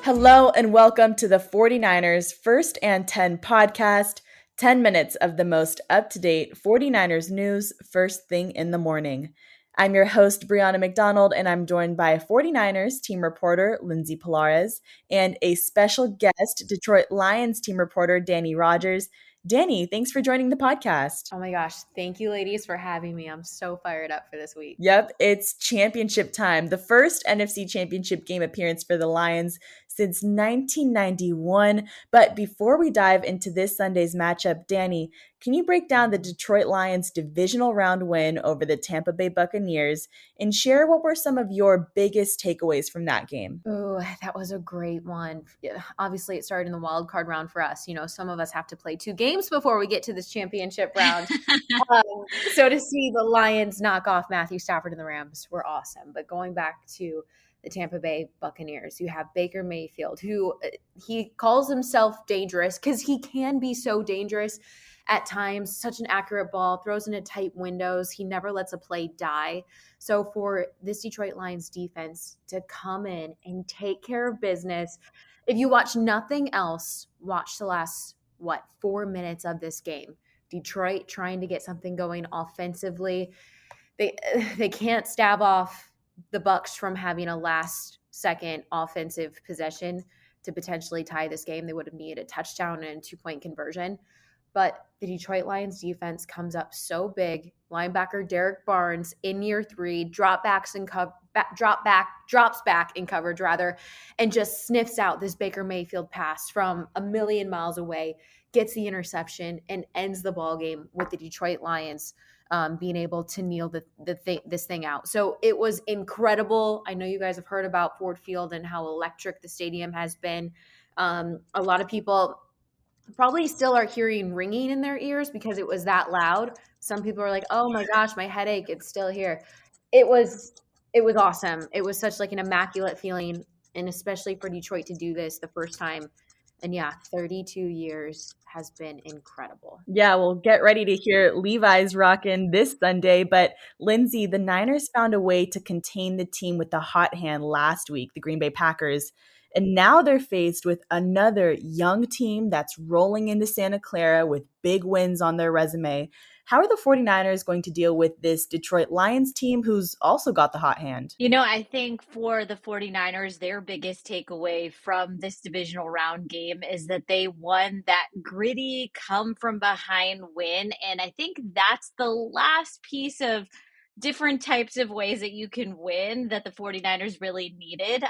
Hello and welcome to the 49ers First and 10 podcast, 10 minutes of the most up-to-date 49ers news first thing in the morning. I'm your host, Brianna McDonald, and I'm joined by 49ers team reporter, Lindsay Pilares, and a special guest, Detroit Lions team reporter, Dannie Rogers. Danny, thanks for joining the podcast. Oh my gosh. Thank you, ladies, for having me. I'm so fired up for this week. Yep, it's championship time. The first NFC Championship Game appearance for the Lions since 1991. But before we dive into this Sunday's matchup, Danny, can you break down the Detroit Lions divisional round win over the Tampa Bay Buccaneers and share what were some of your biggest takeaways from that game? Oh, that was a great one. Yeah, obviously, it started in the wild card round for us. You know, some of us have to play 2 games before we get to this championship round. So to see the Lions knock off Matthew Stafford and the Rams were awesome. But going back to the Tampa Bay Buccaneers, you have Baker Mayfield, who he calls himself dangerous because he can be so dangerous at times. Such an accurate ball, throws into tight windows. He never lets a play die. So for this Detroit Lions defense to come in and take care of business, if you watch nothing else, watch the last, 4 minutes of this game. Detroit trying to get something going offensively. They can't stave off the Bucs from having a last-second offensive possession to potentially tie this game. They would have needed a touchdown and a 2-point conversion. But the Detroit Lions defense comes up so big. Linebacker Derek Barnes in year 3 drops back in coverage and just sniffs out this Baker Mayfield pass from a million miles away, gets the interception, and ends the ball game with the Detroit Lions being able to kneel this thing out. So it was incredible. I know you guys have heard about Ford Field and how electric the stadium has been. A lot of people probably still are hearing ringing in their ears because it was that loud. Some people are like, oh my gosh, my headache, it's still here. It was awesome. It was such like an immaculate feeling, and especially for Detroit to do this the first time. And yeah, 32 years has been incredible. Yeah, well, get ready to hear Levi's rockin' this Sunday. But Lindsay, the Niners found a way to contain the team with the hot hand last week, the Green Bay Packers. And now they're faced with another young team that's rolling into Santa Clara with big wins on their resume. How are the 49ers going to deal with this Detroit Lions team who's also got the hot hand? You know, I think for the 49ers, their biggest takeaway from this divisional round game is that they won that gritty come from behind win. And I think that's the last piece of different types of ways that you can win that the 49ers really needed.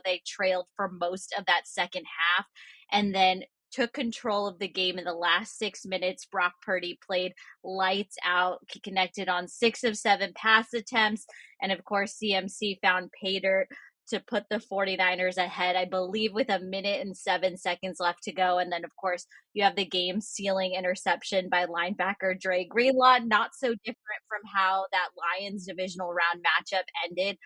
They trailed for most of that second half and then took control of the game in the last 6 minutes. Brock Purdy played lights out, connected on 6 of 7 pass attempts. And of course, CMC found pay dirt to put the 49ers ahead, I believe, with 1 minute and 7 seconds left to go. And then, of course, you have the game-sealing interception by linebacker Dre Greenlaw. Not so different from how that Lions divisional round matchup ended.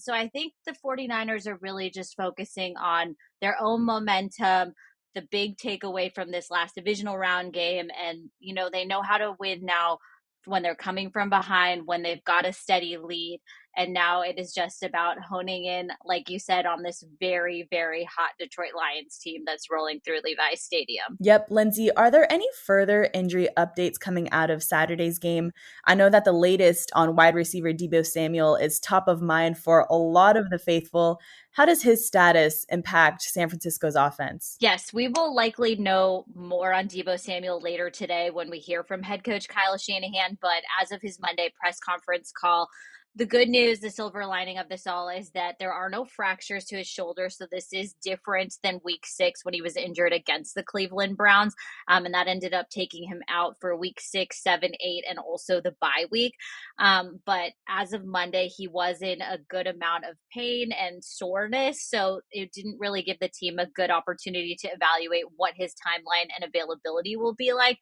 So I think the 49ers are really just focusing on their own momentum, the big takeaway from this last divisional round game. And, they know how to win now when they're coming from behind, when they've got a steady lead. And now it is just about honing in, like you said, on this very, very hot Detroit Lions team that's rolling through Levi's Stadium. Yep, Lindsay, are there any further injury updates coming out of Saturday's game? I know that the latest on wide receiver Deebo Samuel is top of mind for a lot of the faithful. How does his status impact San Francisco's offense? Yes, we will likely know more on Deebo Samuel later today when we hear from head coach Kyle Shanahan. But as of his Monday press conference call, the good news, the silver lining of this all, is that there are no fractures to his shoulder. So this is different than week 6 when he was injured against the Cleveland Browns. And that ended up taking him out for week 6, 7, 8, and also the bye week. But as of Monday, he was in a good amount of pain and soreness. So it didn't really give the team a good opportunity to evaluate what his timeline and availability will be like.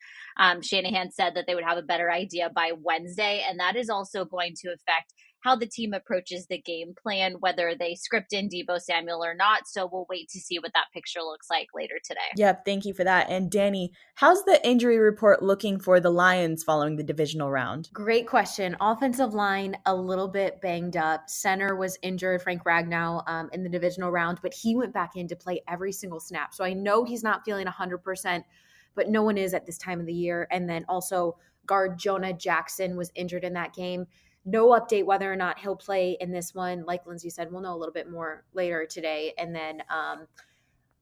Shanahan said that they would have a better idea by Wednesday, and that is also going to affect how the team approaches the game plan, whether they script in Deebo Samuel or not. So we'll wait to see what that picture looks like later today. Yep, thank you for that. And Danny, how's the injury report looking for the Lions following the divisional round? Great question. Offensive line, a little bit banged up. Center was injured, Frank Ragnow, in the divisional round, but he went back in to play every single snap. So I know he's not feeling 100%, but no one is at this time of the year. And then also guard Jonah Jackson was injured in that game. No update whether or not he'll play in this one. Like Lindsay said, we'll know a little bit more later today. And then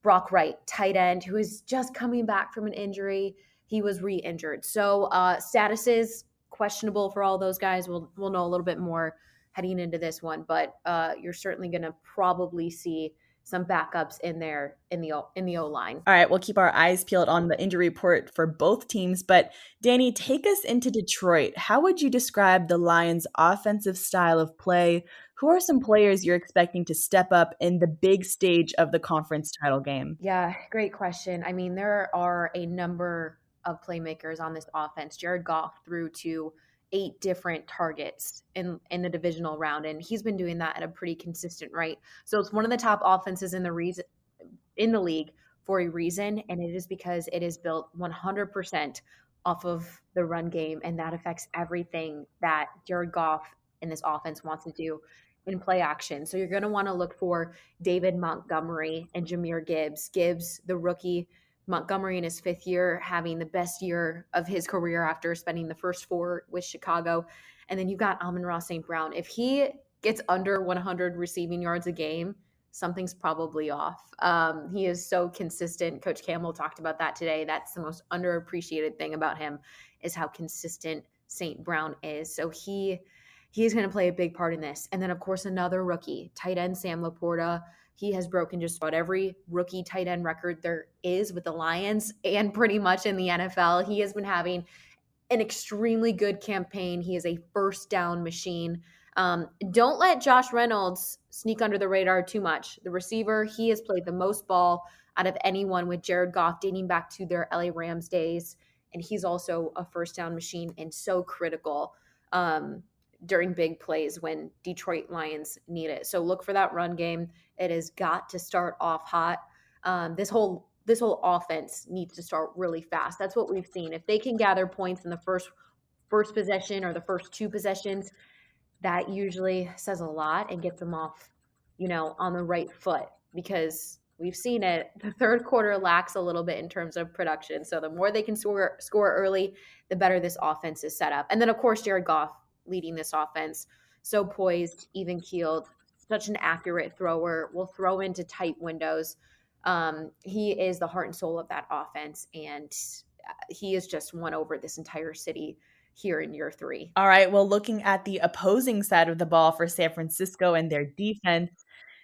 Brock Wright, tight end, who is just coming back from an injury. He was re-injured. So status is questionable for all those guys. We'll know a little bit more heading into this one, but you're certainly going to probably see some backups in there in the O-line. All right, we'll keep our eyes peeled on the injury report for both teams. But Danny, take us into Detroit. How would you describe the Lions' offensive style of play? Who are some players you're expecting to step up in the big stage of the conference title game? Yeah, great question. I mean, there are a number of playmakers on this offense. Jared Goff threw to 8 different targets in the divisional round, and he's been doing that at a pretty consistent rate. So it's one of the top offenses in the league for a reason, and it is because it is built 100% off of the run game, and that affects everything that Jared Goff and this offense wants to do in play action. So you're going to want to look for David Montgomery and Jahmyr Gibbs. Gibbs, the rookie, Montgomery in his 5th year, having the best year of his career after spending the first 4 with Chicago. And then you've got Amon-Ra St. Brown. If he gets under 100 receiving yards a game, something's probably off. He is so consistent. Coach Campbell talked about that today. That's the most underappreciated thing about him, is how consistent St. Brown is. So he is going to play a big part in this. And then, of course, another rookie, tight end Sam Laporta. He has broken just about every rookie tight end record there is with the Lions and pretty much in the NFL. He has been having an extremely good campaign. He is a first down machine. Don't let Josh Reynolds sneak under the radar too much. The receiver, he has played the most ball out of anyone with Jared Goff dating back to their LA Rams days. And he's also a first down machine and so critical during big plays when Detroit Lions need it. So look for that run game. It has got to start off hot. This whole offense needs to start really fast. That's what we've seen. If they can gather points in the first possession or the first 2 possessions, that usually says a lot and gets them off, on the right foot, because we've seen it. The third quarter lacks a little bit in terms of production. So the more they can score early, the better this offense is set up. And then, of course, Jared Goff leading this offense. So poised, even keeled, such an accurate thrower, will throw into tight windows. He is the heart and soul of that offense, and he has just won over this entire city here in year 3. All right, well, looking at the opposing side of the ball for San Francisco and their defense,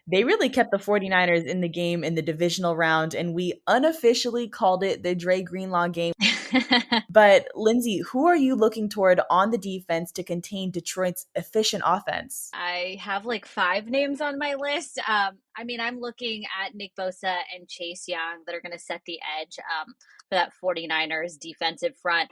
they really kept the 49ers in the game in the divisional round, and we unofficially called it the Dre Greenlaw game. But Lindsay, who are you looking toward on the defense to contain Detroit's efficient offense? I have like 5 names on my list. I'm looking at Nick Bosa and Chase Young that are going to set the edge for that 49ers defensive front.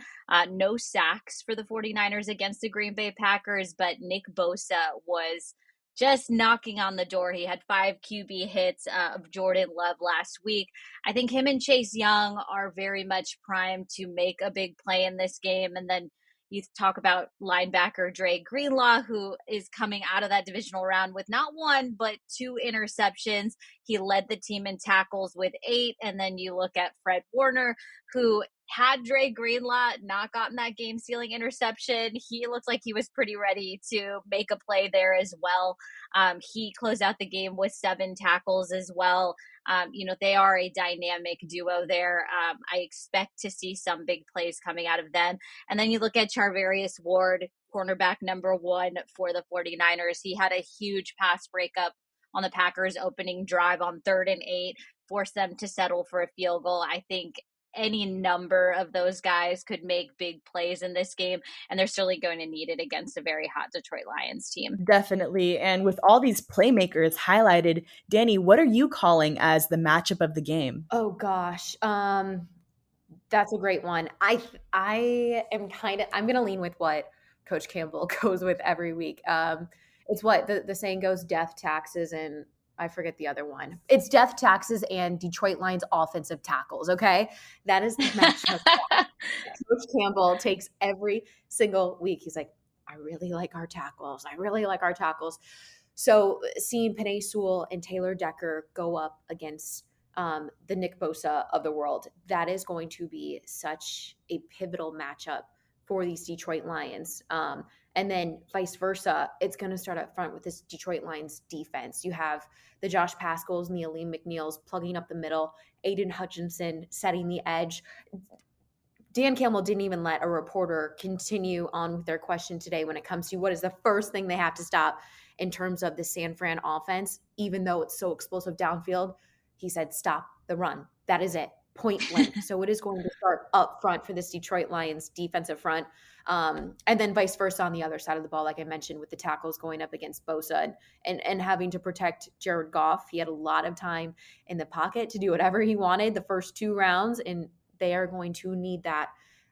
No sacks for the 49ers against the Green Bay Packers, but Nick Bosa was just knocking on the door. He had 5 QB hits of Jordan Love last week. I think him and Chase Young are very much primed to make a big play in this game. And then you talk about linebacker Dre Greenlaw, who is coming out of that divisional round with not 1, but 2 interceptions. He led the team in tackles with 8. And then you look at Fred Warner, who had Dre Greenlaw not gotten that game-sealing interception, he looks like he was pretty ready to make a play there as well. He closed out the game with 7 tackles as well. They are a dynamic duo there. I expect to see some big plays coming out of them. And then you look at Charvarius Ward, cornerback number 1 for the 49ers. He had a huge pass breakup on the Packers' opening drive on 3rd and 8, forced them to settle for a field goal. I think any number of those guys could make big plays in this game, and they're certainly going to need it against a very hot Detroit Lions team. Definitely. And with all these playmakers highlighted, Danny, what are you calling as the matchup of the game? Oh gosh. That's a great one. I'm going to lean with what Coach Campbell goes with every week. It's what the saying goes, death, taxes, and I forget the other one. It's death, taxes, and Detroit Lions offensive tackles, okay? That is the matchup Coach Campbell takes every single week. He's like, I really like our tackles. I really like our tackles. So seeing Penei Sewell and Taylor Decker go up against the Nick Bosa of the world, that is going to be such a pivotal matchup for these Detroit Lions. And then vice versa, it's going to start up front with this Detroit Lions defense. You have the Josh Pascals and the Aleem McNeils plugging up the middle, Aiden Hutchinson setting the edge. Dan Campbell didn't even let a reporter continue on with their question today when it comes to what is the first thing they have to stop in terms of the San Fran offense, even though it's so explosive downfield. He said, stop the run. That is it. Point blank. So it is going to start up front for this Detroit Lions defensive front. And then vice versa on the other side of the ball, like I mentioned, with the tackles going up against Bosa and having to protect Jared Goff. He had a lot of time in the pocket to do whatever he wanted the first 2 rounds, and they are going to need that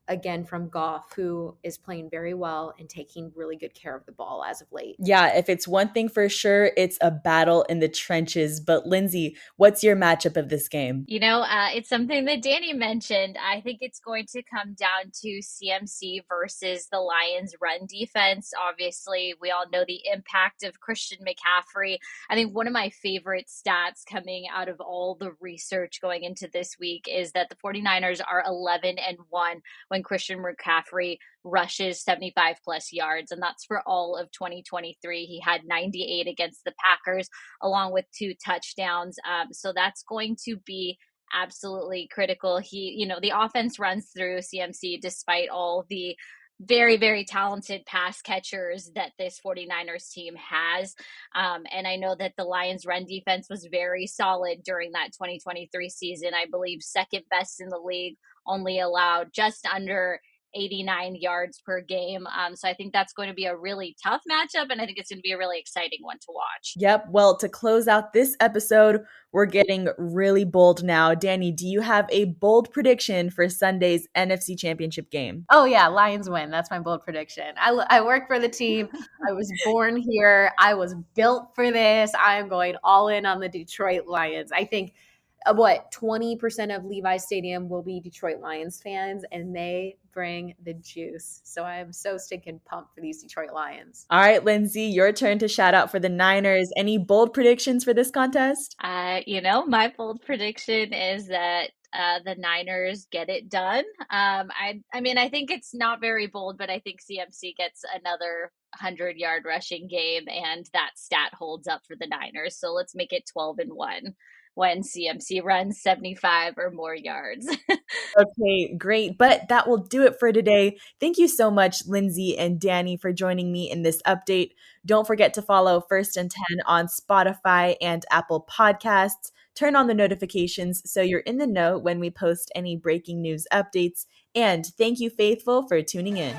again from Goff, who is playing very well and taking really good care of the ball as of late. Yeah, if it's one thing for sure, it's a battle in the trenches. But Lindsay, what's your matchup of this game? It's something that Danny mentioned. I think it's going to come down to CMC versus the Lions run defense. Obviously, we all know the impact of Christian McCaffrey. I think one of my favorite stats coming out of all the research going into this week is that the 49ers are 11-1 when Christian McCaffrey rushes 75 plus yards, and that's for all of 2023. He had 98 against the Packers along with 2 touchdowns. So that's going to be absolutely critical. The offense runs through CMC despite all the very, very talented pass catchers that this 49ers team has. And I know that the Lions run defense was very solid during that 2023 season. I believe second best in the league, only allowed just under 89 yards per game. So I think that's going to be a really tough matchup, and I think it's going to be a really exciting one to watch. Yep. Well, to close out this episode, we're getting really bold now. Danny, do you have a bold prediction for Sunday's NFC Championship game? Oh, yeah, Lions win. That's my bold prediction. I work for the team. I was born here. I was built for this. I am going all in on the Detroit Lions. I think 20% of Levi's Stadium will be Detroit Lions fans, and they bring the juice. So I am so stinking pumped for these Detroit Lions. All right, Lindsay, your turn to shout out for the Niners. Any bold predictions for this contest? My bold prediction is that the Niners get it done. I think it's not very bold, but I think CMC gets another 100-yard rushing game, and that stat holds up for the Niners. So let's make it 12-1 when CMC runs 75 or more yards. Okay, great. But that will do it for today. Thank you so much, Lindsay and Danny, for joining me in this update. Don't forget to follow First and 10 on Spotify and Apple Podcasts. Turn on the notifications so you're in the know when we post any breaking news updates. And thank you, Faithful, for tuning in.